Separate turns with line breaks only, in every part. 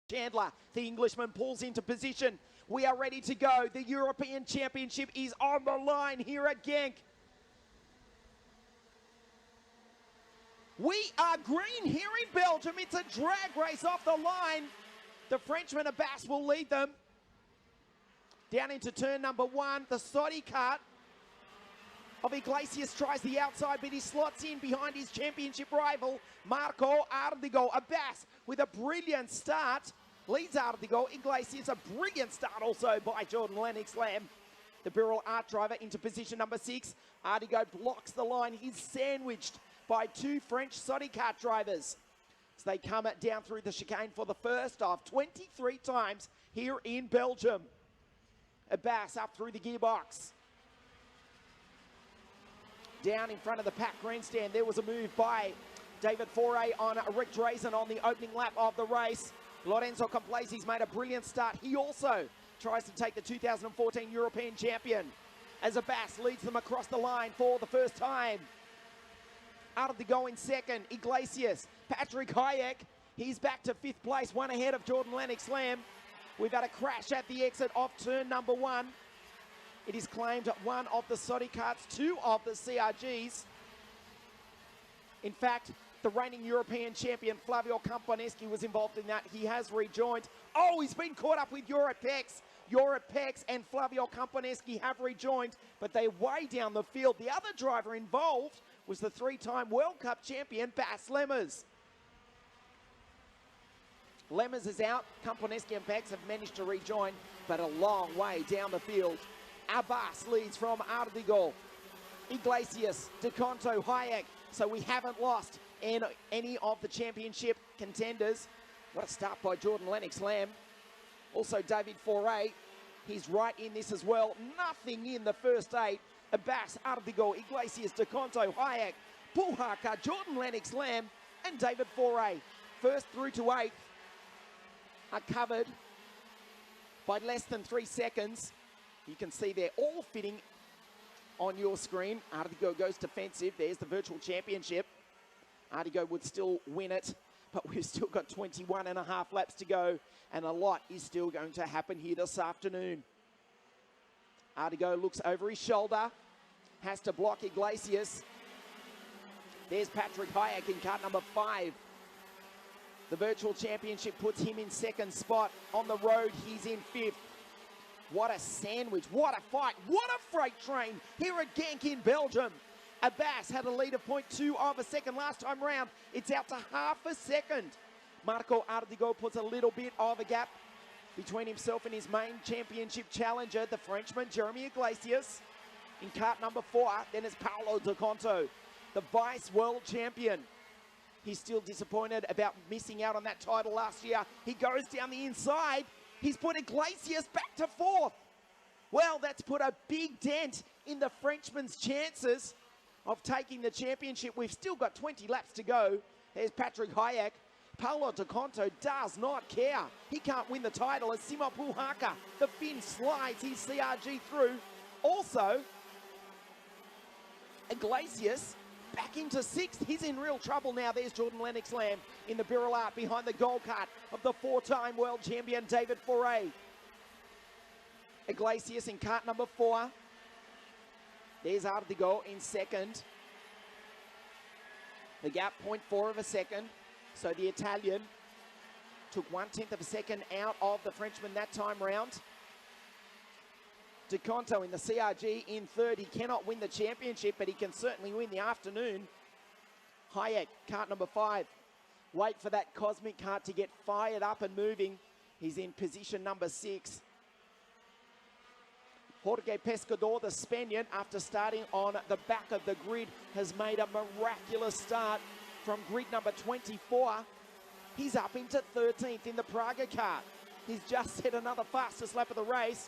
Chandler, the Englishman, pulls into position. We are ready to go. The European Championship is on the line here at Genk. We are green here in Belgium. It's a drag race off the line. The Frenchman Abbas will lead them. Down into turn number one, the TKART of Iglesias tries the outside, but he slots in behind his championship rival, Marco Ardigo. Abbas with a brilliant start leads Ardigo. Iglesias, a brilliant start also by Jordan Lennox Lamb. The TKART driver into position number 6. Ardigo blocks the line. He's sandwiched by two French TKART drivers. So they come down through the chicane for the first of 23 times here in Belgium. Abbas up through the gearbox. Down in front of the pack grandstand, there was a move by David Foray on Rick Drazen on the opening lap of the race. Lorenzo Complesi's made a brilliant start. He also tries to take the 2014 European champion as Abbas leads them across the line for the first time. Out of the go in second, Iglesias. Patrick Hayek, he's back to 5th place, one ahead of Jordan Lennox Lamb. We've had a crash at the exit of turn number 1. It is claimed one of the TKARTs, 2 of the CRGs. In fact, the reigning European champion Flavio Campaneschi was involved in that. He has rejoined. Oh, he's been caught up with Europex. Europex and Flavio Campaneschi have rejoined, but they're way down the field. The other driver involved was the 3-time World Cup champion, Bas Lemmers. Lemmers is out. Campaneschi and Pex have managed to rejoin, but a long way down the field. Abbas leads from Ardigo. Iglesias, DeConto, Hayek. So we haven't lost in any of the championship contenders. What a start by Jordan Lennox Lamb. Also David Foray, he's right in this as well. Nothing in the first 8. Abbas, Ardigo, Iglesias, DeConto, Hayek, Puhaka, Jordan Lennox Lamb, and David Foray. First through to 8th are covered by less than 3 seconds. You can see they're all fitting on your screen. Ardigo goes defensive. There's the virtual championship. Ardigo would still win it, but we've still got 21.5 laps to go, and a lot is still going to happen here this afternoon. Ardigo looks over his shoulder, has to block Iglesias. There's Patrick Hayek in kart number 5. The virtual championship puts him in 2nd spot. On the road, he's in 5th. What a sandwich, what a fight, what a freight train here at Genk in Belgium. Abbas had a lead of 0.2 of a second last time round. It's out to half a second. Marco Ardigo puts a little bit of a gap between himself and his main championship challenger, the Frenchman, Jeremy Iglesias. In kart number 4, then it's Paolo DeConto, the vice world champion. He's still disappointed about missing out on that title last year. He goes down the inside. He's put Iglesias back to 4th. Well, that's put a big dent in the Frenchman's chances of taking the championship. We've still got 20 laps to go. There's Patrick Hayek. Paolo DeConto does not care. He can't win the title as Simo Puhaka, the Finn, slides his CRG through. Also, Iglesias back into 6th. He's in real trouble now. There's Jordan Lennox Lamb in the TKART behind the goal cart of the 4-time world champion David Foray. Iglesias in kart number 4. There's Ardigo in 2nd. The gap 0.4 of a second. So the Italian took 1/10 of a second out of the Frenchman that time round. DeConto in the CRG in 3rd. He cannot win the championship, but he can certainly win the afternoon. Hayek, kart number 5. Wait for that cosmic kart to get fired up and moving. He's in position number 6. Jorge Pescador, the Spaniard, after starting on the back of the grid, has made a miraculous start from grid number 24. He's up into 13th in the Praga kart. He's just set another fastest lap of the race.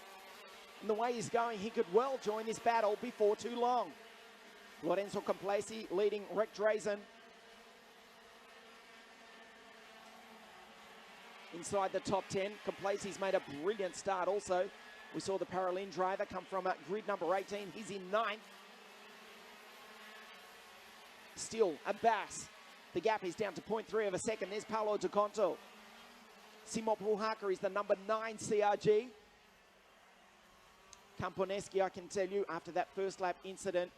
And the way he's going, he could well join this battle before too long. Lorenzo Complesi leading Rick Drazen. Inside the top 10, Complesi's made a brilliant start also. We saw the Paralin driver come from grid number 18. He's in 9th. Still, Abbas. The gap is down to 0.3 of a second. There's Paolo DeConto. Simo Puhaka is the number 9 CRG. Kamponeski, I can tell you, after that first lap incident,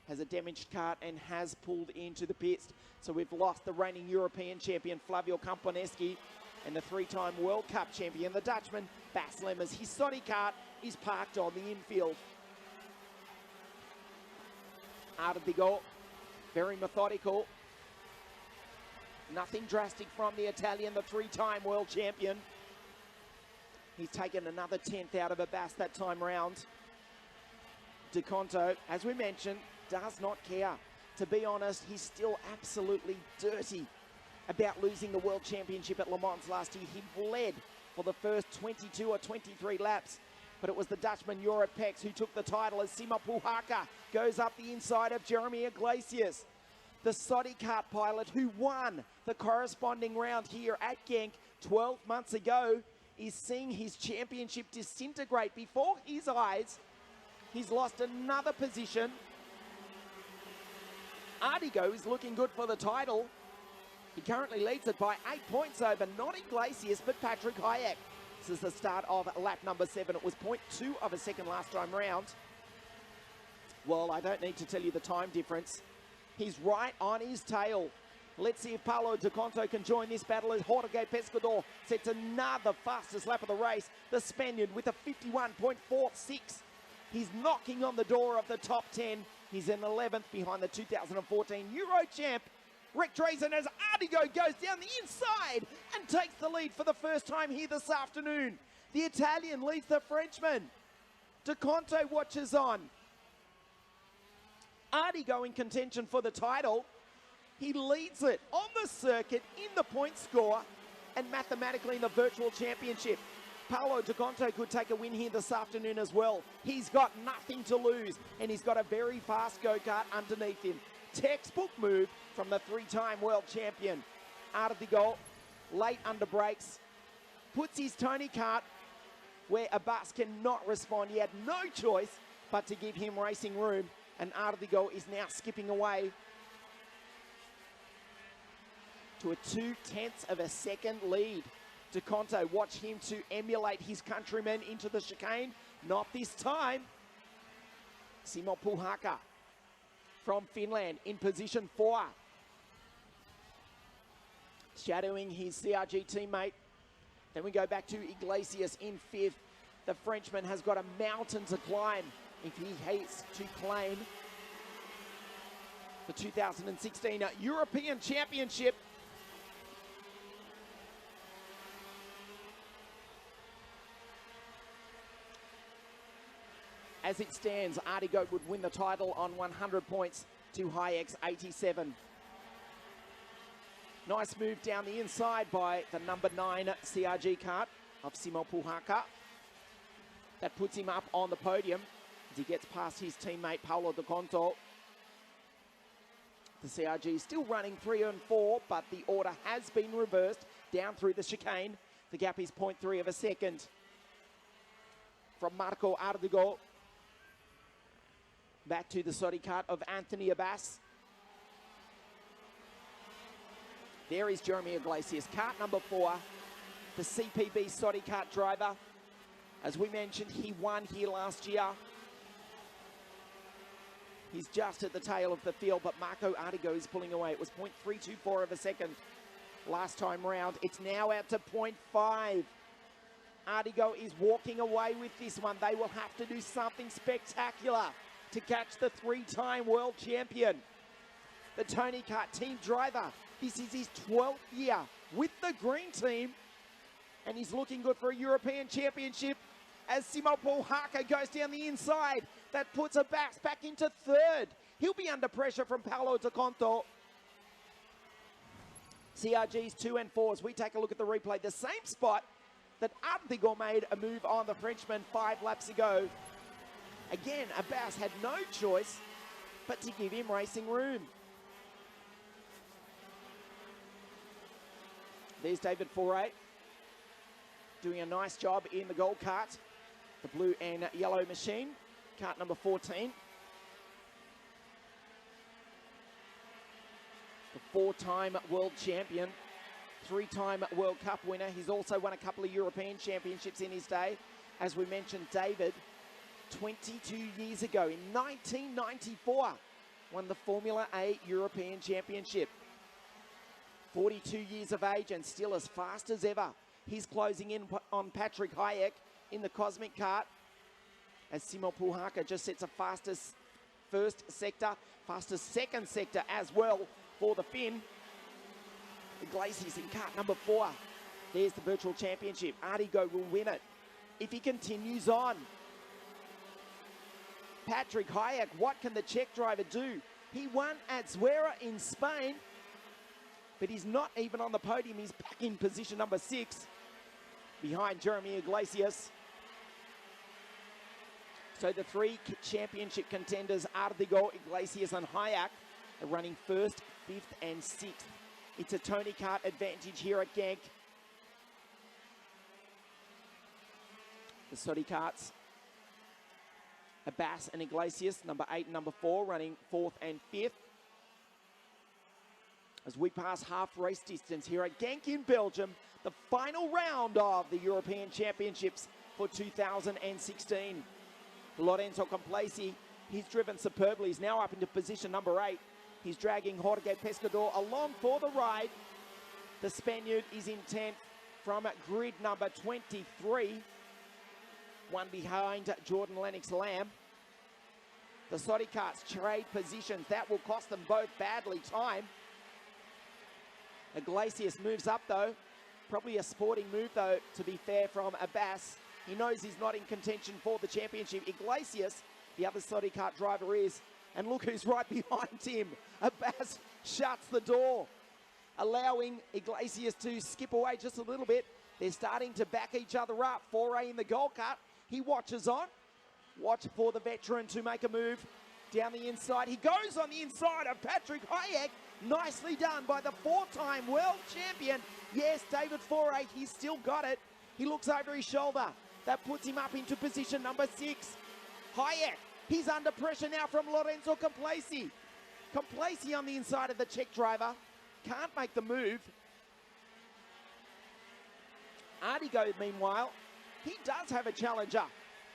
has a damaged kart and has pulled into the pits. So we've lost the reigning European champion, Flavio Kamponeski, and the 3-time World Cup champion, the Dutchman, Bas Lemmers. His Sonic kart is parked on the infield. Out of the goal, very methodical. Nothing drastic from the Italian, the 3-time world champion. He's taken another 10th out of Abbas that time round. De Conto, as we mentioned, does not care. To be honest, he's still absolutely dirty about losing the World Championship at Le Mans last year. He led for the first 22 or 23 laps, but it was the Dutchman Jorrit Pex who took the title as Simo Puhaka goes up the inside of Jeremy Iglesias. The Sodi kart pilot who won the corresponding round here at Genk 12 months ago is seeing his championship disintegrate before his eyes. He's lost another position. Ardigo is looking good for the title. He currently leads it by 8 points over not Iglesias but Patrick Hayek. This is the start of lap number 7. It was 0.2 of a second last time round. Well, I don't need to tell you the time difference. He's right on his tail. Let's see if Paolo De Conto can join this battle as Jorge Pescador sets another fastest lap of the race. The Spaniard with a 51.46. He's knocking on the door of the top 10. He's in 11th behind the 2014 Euro champ, Rick Drazen, as Ardigo goes down the inside and takes the lead for the first time here this afternoon. The Italian leads the Frenchman. De Conto watches on. Ardigo in contention for the title. He leads it on the circuit in the point score and mathematically in the virtual championship. Paolo De Conto could take a win here this afternoon as well. He's got nothing to lose and he's got a very fast go-kart underneath him. Textbook move from the 3-time world champion. Out of the goal, late under brakes, puts his Tony kart where Abbas cannot respond. He had no choice but to give him racing room, and Ardigo is now skipping away to a 0.2 of a second lead. De Conto, watch him to emulate his countrymen into the chicane. Not this time. Simo Puhaka from Finland in position 4. Shadowing his CRG teammate. Then we go back to Iglesias in 5th. The Frenchman has got a mountain to climb if he hates to claim the 2016 European Championship. As it stands, Ardigo would win the title on 100 points to Hayek's 87. Nice move down the inside by the number 9 CRG kart of Simo Puhaka. That puts him up on the podium as he gets past his teammate Paolo De Conto. The CRG is still running 3 and 4, but the order has been reversed down through the chicane. The gap is 0.3 of a second from Marco Ardigo. Back to the Sodi kart of Anthony Abbas. There is Jeremy Iglesias, kart number 4, the CPB Sodi kart driver. As we mentioned, he won here last year. He's just at the tail of the field, but Marco Ardigo is pulling away. It was 0.324 of a second last time round. It's now out to 0.5. Ardigo is walking away with this one. They will have to do something spectacular to catch the 3-time world champion. The Tony Kart team driver. This is his 12th year with the green team, and he's looking good for a European Championship as Simo Puhaka goes down the inside. That puts Abbas back into 3rd. He'll be under pressure from Paolo De Conto. CRG's 2 and 4s. We take a look at the replay. The same spot that Ardigo made a move on the Frenchman 5 laps ago. Again, Abbas had no choice but to give him racing room. There's David Foray doing a nice job in the gold kart, the blue and yellow machine, kart number 14. The 4-time world champion, three-time World Cup winner. He's also won a couple of European championships in his day. As we mentioned, David, 22 years ago in 1994, won the Formula A European Championship. 42 years of age and still as fast as ever. He's closing in on Patrick Hayek in the Cosmic Kart, as Simo Puhaka just sets a fastest first sector, fastest second sector as well for the Finn. Iglesias in kart number 4. There's the virtual championship. Artigo will win it if he continues on. Patrick Hayek, what can the Czech driver do? He won at Zuera in Spain, but he's not even on the podium. He's back in position number 6 behind Jeremy Iglesias. So the 3 championship contenders, Artigo, Iglesias and Hayek, are running 1st, 5th and 6th. It's a Tony Kart advantage here at Genk. The Sodi Karts, Abbas and Iglesias, number 8 and number 4, running 4th and 5th. As we pass half race distance here at Genk in Belgium, the final round of the European Championships for 2016. Lorenzo Complesi, he's driven superbly. He's now up into position number 8. He's dragging Jorge Pescador along for the ride. The Spaniard is in 10th from grid number 23. One behind Jordan Lennox Lamb. The Sodi Karts trade positions. That will cost them both badly time. Iglesias moves up though. Probably a sporting move though, to be fair, from Abbas. He knows he's not in contention for the championship. Iglesias, the other Sodi Kart driver, is. And look who's right behind him. Abbas shuts the door, allowing Iglesias to skip away just a little bit. They're starting to back each other up. Foray in the goal cut. He watches on. Watch for the veteran to make a move down the inside. He goes on the inside of Patrick Hayek. Nicely done by the 4-time world champion. Yes, David Foray, he's still got it. He looks over his shoulder. That puts him up into position number 6. Hayek, he's under pressure now from Lorenzo Complesi. Complesi on the inside of the Czech driver. Can't make the move. Artigo, meanwhile, he does have a challenger.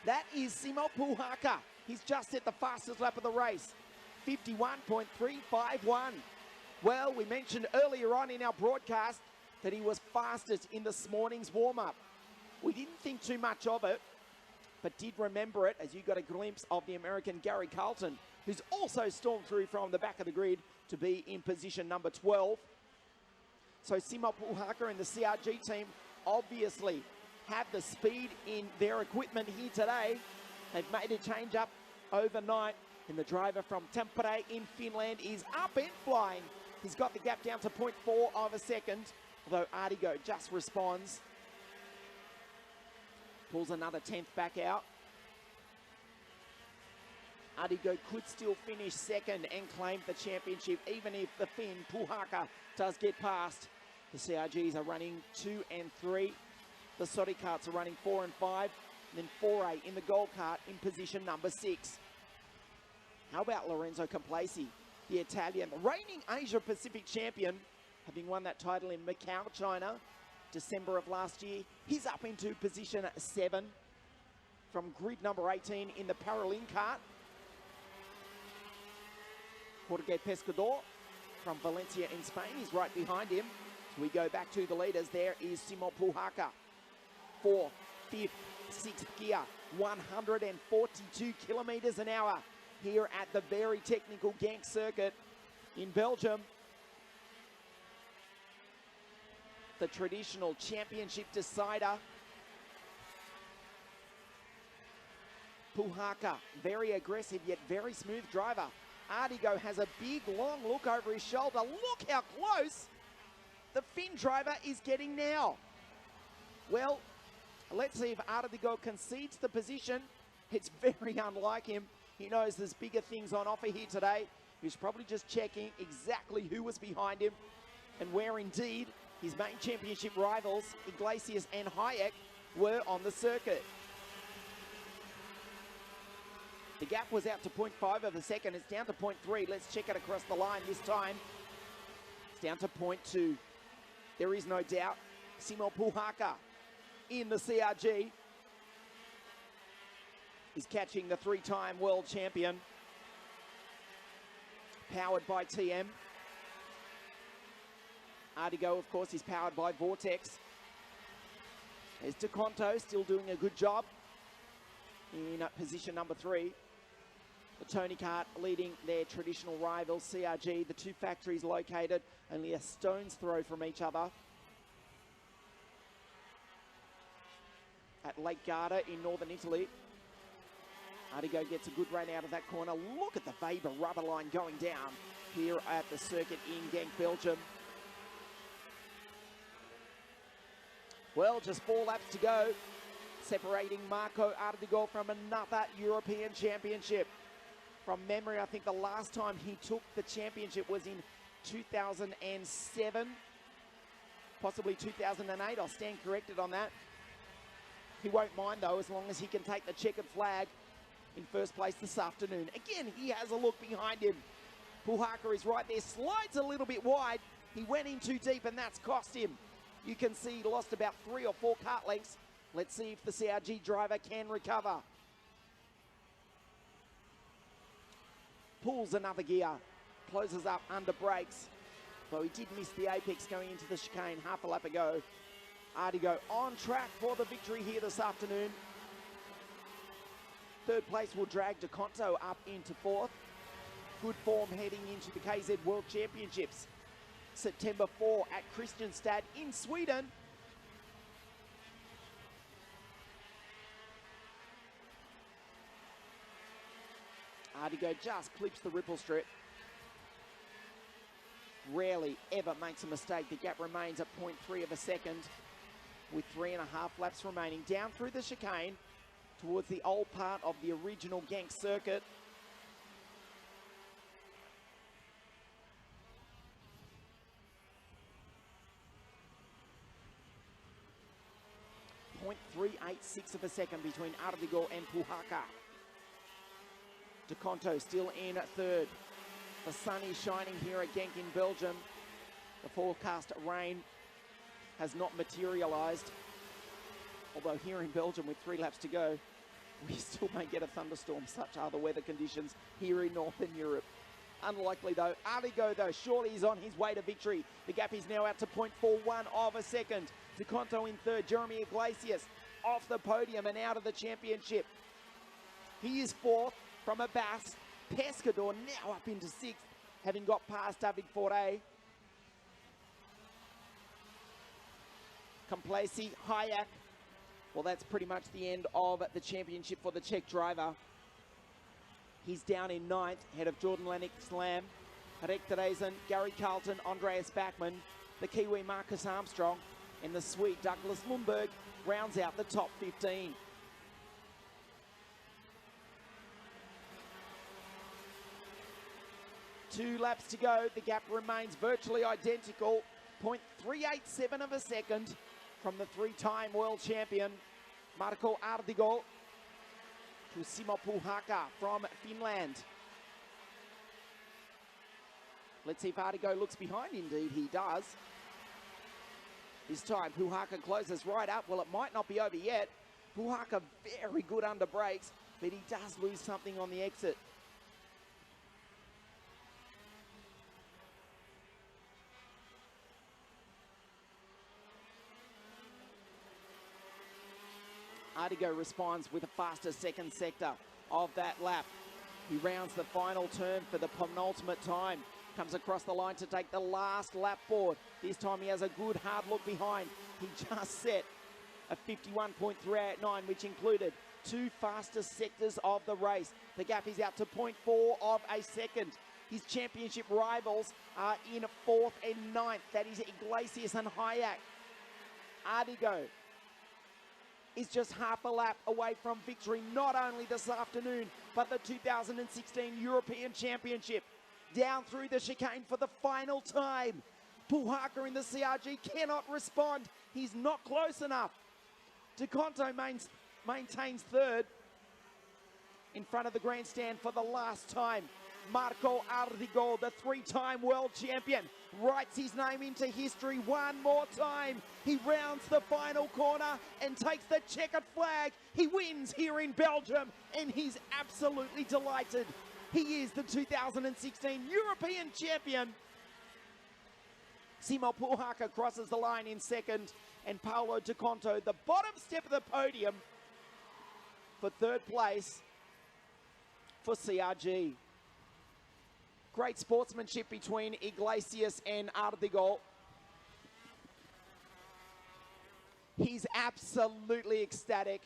That is Simo Puhaka. He's just set the fastest lap of the race. 51.351. Well, we mentioned earlier on in our broadcast that he was fastest in this morning's warm-up. We didn't think too much of it, but did remember it as you got a glimpse of the American Gary Carlton, who's also stormed through from the back of the grid to be in position number 12. So Simo Puhaka and the CRG team obviously have the speed in their equipment here today. They've made a change up overnight, and the driver from Tampere in Finland is up and flying. He's got the gap down to 0.4 of a second, although Artigo just responds. Pulls another 10th back out. Artigo could still finish second and claim the championship, even if the Finn, Puhaka, does get past. The CRGs are running 2 and 3. The Sodi Karts are running 4 and 5. And then Foray in the gold kart in position number 6. How about Lorenzo Complesi, the Italian, the reigning Asia Pacific champion, having won that title in Macau, China, December of last year. He's up into position 7 from grid number 18 in the Paralin kart. Jorge Pescador from Valencia in Spain is right behind him. So we go back to the leaders. There is Simo Puhaka. 4th, 5th, 6th gear, 142 kilometers an hour here at the very technical Genk circuit in Belgium. The traditional championship decider. Puhaka, very aggressive yet very smooth driver. Artigo has a big long look over his shoulder. Look how close the Finn driver is getting now. Well, let's see if Artigo concedes the position. It's very unlike him. He knows there's bigger things on offer here today. He's probably just checking exactly who was behind him and where indeed his main championship rivals, Iglesias and Hayek, were on the circuit. The gap was out to 0.5 of a second. It's down to 0.3. Let's check it across the line this time. It's down to 0.2. There is no doubt. Simo Puhaka in the CRG is catching the three-time world champion. Powered by TM. Ardigo, of course, is powered by Vortex. There's DeConto still doing a good job in position number 3. The TKART leading their traditional rivals, CRG. The two factories located only a stone's throw from each other. At Lake Garda in northern Italy. Ardigo gets a good run out of that corner. Look at the Weber rubber line going down here at the circuit in Genk, Belgium. Well, just 4 laps to go, separating Marco Ardigo from another European championship. From memory, I think the last time he took the championship was in 2007, possibly 2008. I'll stand corrected on that. He won't mind, though, as long as he can take the checkered flag in first place this afternoon. Again, he has a look behind him. Puhaka is right there, slides a little bit wide. He went in too deep, and that's cost him. You can see he lost about 3 or 4 kart lengths. Let's see if the CRG driver can recover. Pulls another gear, closes up under brakes. Though he did miss the apex going into the chicane half a lap ago. Ardigo on track for the victory here this afternoon. Third place will drag DeConto up into 4th. Good form heading into the KZ World Championships. September 4 at Kristianstad in Sweden. Ardigo just clips the ripple strip. Rarely ever makes a mistake. The gap remains at 0.3 of a second with 3.5 laps remaining. Down through the chicane towards the old part of the original Genk circuit. .386 of a second between Ardigo and Puhaka. DeConto still in at 3rd. The sun is shining here at Genk in Belgium. The forecast rain has not materialised. Although here in Belgium with 3 laps to go, we still may get a thunderstorm. Such are the weather conditions here in Northern Europe. Unlikely though. Ardigo though, surely he's on his way to victory. The gap is now out to 0.41 of a second. DeConto in 3rd. Jeremy Iglesias off the podium and out of the championship. He is 4th from Abbas. Pescador now up into 6th, having got past David Foray. Complacy, Hayek. Well, that's pretty much the end of the championship for the Czech driver. He's down in 9th, ahead of Jordan Lennox Lamb, Rick Teresen, Gary Carlton, Andreas Bachmann, the Kiwi Marcus Armstrong, and the Swede Douglas Lundberg rounds out the top 15. Two laps to go. The gap remains virtually identical. 0.387 of a second from the 3-time world champion, Marco Ardigo, to Simo Puhaka from Finland. Let's see if Ardigo looks behind. Indeed, he does. This time, Puhaka closes right up. Well, it might not be over yet. Puhaka very good under brakes, but he does lose something on the exit. Ardigo responds with a faster second sector of that lap. He rounds the final turn for the penultimate time. Comes across the line to take the last lap forward. This time he has a good hard look behind. He just set a 51.389, which included 2 fastest sectors of the race. The gap is out to 0.4 of a second. His championship rivals are in 4th and 9th. That is Iglesias and Hayek. Ardigo is just half a lap away from victory, not only this afternoon, but the 2016 European Championship. Down through the chicane for the final time. Puhaka in the CRG cannot respond. He's not close enough. DeConto maintains 3rd in front of the grandstand for the last time. Marco Ardigo, the three-time world champion, writes his name into history one more time. He rounds the final corner and takes the checkered flag. He wins here in Belgium, and he's absolutely delighted. He is the 2016 European champion. Simo Puhaka crosses the line in second, and Paolo Di Conto, the bottom step of the podium, for third place for CRG. Great sportsmanship between Iglesias and Ardigol. He's absolutely ecstatic.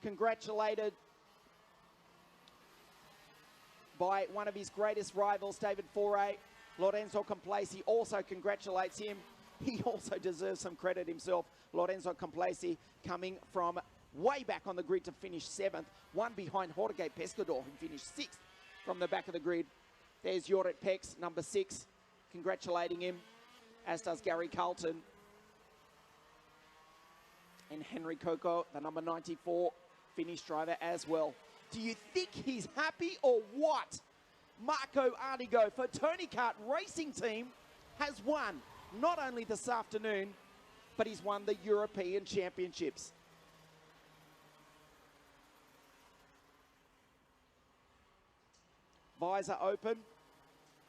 Congratulated by one of his greatest rivals, David Foray. Lorenzo Complaci also congratulates him. He also deserves some credit himself. Lorenzo Complaci coming from way back on the grid to finish 7th, one behind Jorge Pescador, who finished 6th from the back of the grid. There's Jorrit Pex, number 6, congratulating him, as does Gary Carlton. And Henry Coco, the number 94 finish driver as well. Do you think he's happy or what? Marco Ardigo for TKART Racing Team has won not only this afternoon, but he's won the European Championships. Visor open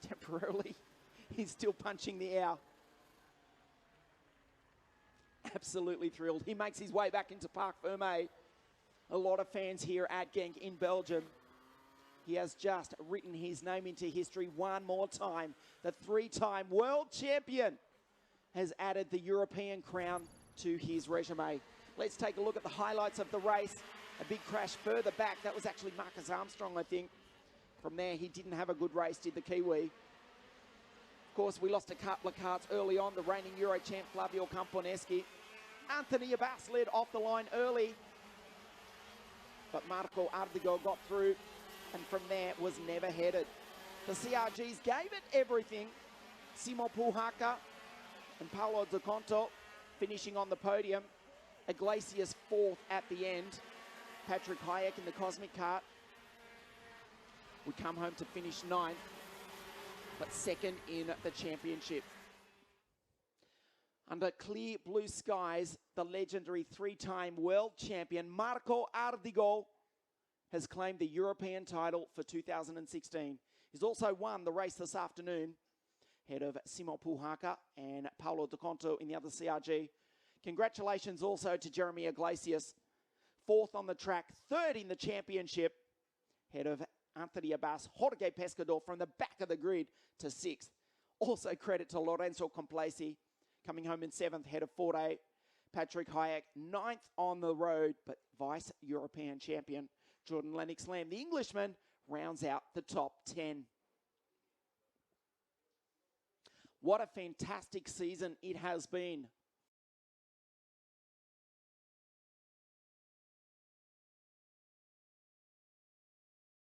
temporarily. He's still punching the air. Absolutely thrilled. He makes his way back into Parc Fermé. A lot of fans here at Genk in Belgium. He has just written his name into history one more time. The three-time world champion has added the European crown to his resume. Let's take a look at the highlights of the race. A big crash further back. That was actually Marcus Armstrong, I think. From there, he didn't have a good race, did the Kiwi. Of course, we lost a couple of karts early on. The reigning Euro champ, Flavio Camponeschi. Anthony Abbas led off the line early, but Marco Ardigo got through, and from there was never headed. The CRGs gave it everything. Simo Puhaka and Paolo Di Conto finishing on the podium. Iglesias 4th at the end. Patrick Hayek in the Cosmic Kart would come home to finish 9th, but 2nd in the championship. Under clear blue skies, the legendary three-time world champion Marco Ardigo has claimed the European title for 2016. He's also won the race this afternoon, ahead of Simo Puhaka and Paolo Di Conto in the other CRG. Congratulations also to Jeremy Iglesias, 4th on the track, 3rd in the championship, ahead of Anthony Abbas, Jorge Pescador from the back of the grid to 6th. Also credit to Lorenzo Complaci, coming home in 7th, head of Forte. Patrick Hayek, 9th on the road, but vice-European champion. Jordan Lennox-Lamb, the Englishman, rounds out the top 10. What a fantastic season it has been.